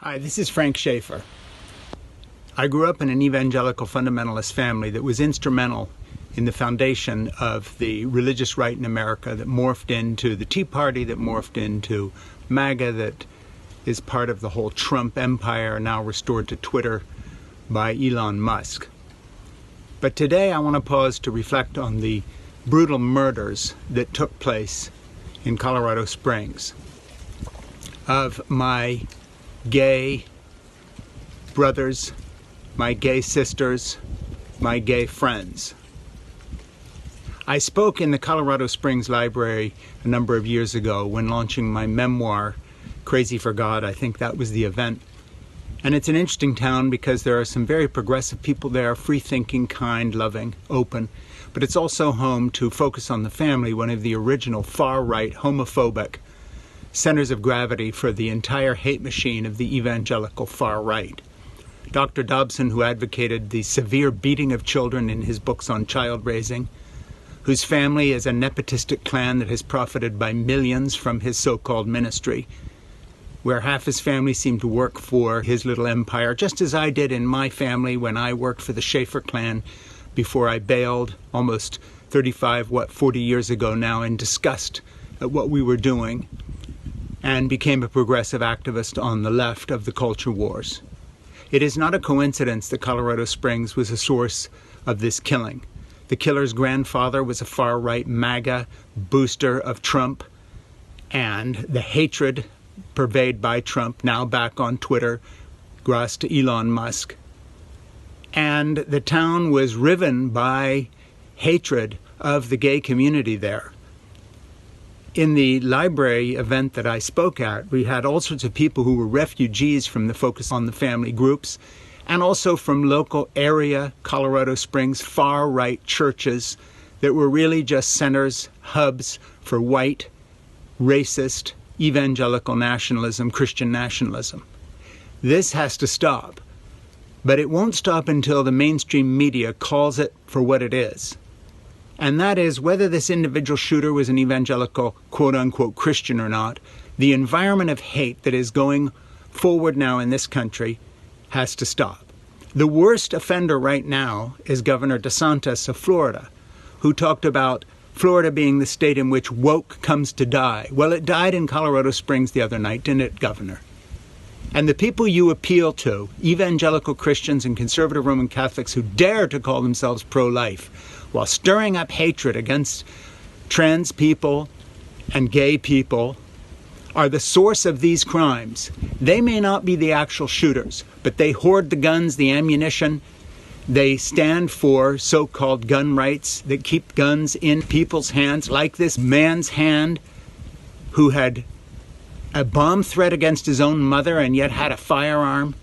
Hi, this is Frank Schaeffer. I grew up in an evangelical fundamentalist family that was instrumental in the foundation of the religious right in America that morphed into the Tea Party, that morphed into MAGA, that is part of the whole Trump empire now restored to Twitter by Elon Musk. But today I want to pause to reflect on the brutal murders that took place in Colorado Springs of my gay brothers, my gay sisters, my gay friends. I spoke in the Colorado Springs Library a number of years ago when launching my memoir, Crazy for God. I think that was the event. And it's an interesting town because there are some very progressive people there, free-thinking, kind, loving, open. But it's also home to Focus on the Family, one of the original far-right, homophobic centers of gravity for the entire hate machine of the evangelical far right. Dr. Dobson, who advocated the severe beating of children in his books on child raising, whose family is a nepotistic clan that has profited by millions from his so-called ministry, where half his family seemed to work for his little empire, just as I did in my family when I worked for the Schaeffer clan before I bailed almost 40 years ago now in disgust at what we were doing, and became a progressive activist on the left of the culture wars. It is not a coincidence that Colorado Springs was a source of this killing. The killer's grandfather was a far-right MAGA booster of Trump, and the hatred purveyed by Trump, now back on Twitter, grass to Elon Musk. And the town was riven by hatred of the gay community there. In the library event that I spoke at, we had all sorts of people who were refugees from the Focus on the Family groups, and also from local area Colorado Springs far-right churches that were really just centers, hubs for white, racist, evangelical nationalism, Christian nationalism. This has to stop, but it won't stop until the mainstream media calls it for what it is. And that is, whether this individual shooter was an evangelical, quote-unquote, Christian or not, the environment of hate that is going forward now in this country has to stop. The worst offender right now is Governor DeSantis of Florida, who talked about Florida being the state in which woke comes to die. Well, it died in Colorado Springs the other night, didn't it, Governor? And the people you appeal to, evangelical Christians and conservative Roman Catholics who dare to call themselves pro-life, while stirring up hatred against trans people and gay people, are the source of these crimes. They may not be the actual shooters, but they hoard the guns, the ammunition. They stand for so-called gun rights that keep guns in people's hands, like this man's hand who had a bomb threat against his own mother and yet had a firearm.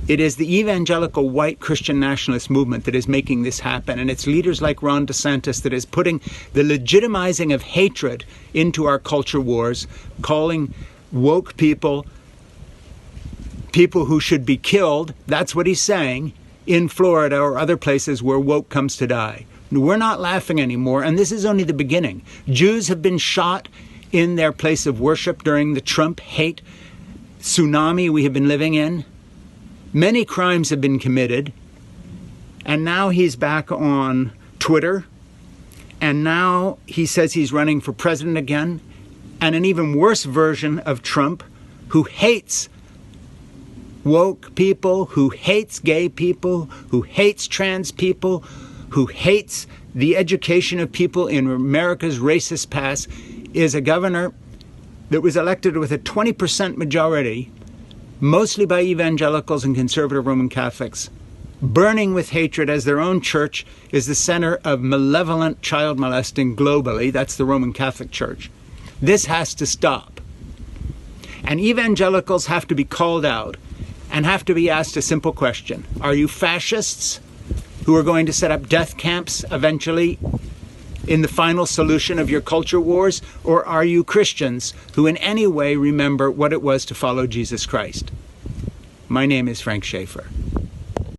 It is the evangelical white Christian nationalist movement that is making this happen, and it's leaders like Ron DeSantis that is putting the legitimizing of hatred into our culture wars, calling woke people people who should be killed. That's what he's saying in Florida or other places where woke comes to die. We're not laughing anymore, and this is only the beginning. Jews have been shot in their place of worship during the Trump hate tsunami we have been living in. Many crimes have been committed, and now he's back on Twitter, and now he says he's running for president again, and an even worse version of Trump who hates woke people, who hates gay people, who hates trans people, who hates the education of people in America's racist past, is a governor that was elected with a 20% majority, mostly by evangelicals and conservative Roman Catholics, burning with hatred as their own church is the center of malevolent child molesting globally. That's the Roman Catholic Church. This has to stop. And evangelicals have to be called out and have to be asked a simple question. Are you fascists who are going to set up death camps eventually in the final solution of your culture wars? Or are you Christians who in any way remember what it was to follow Jesus Christ? My name is Frank Schaeffer.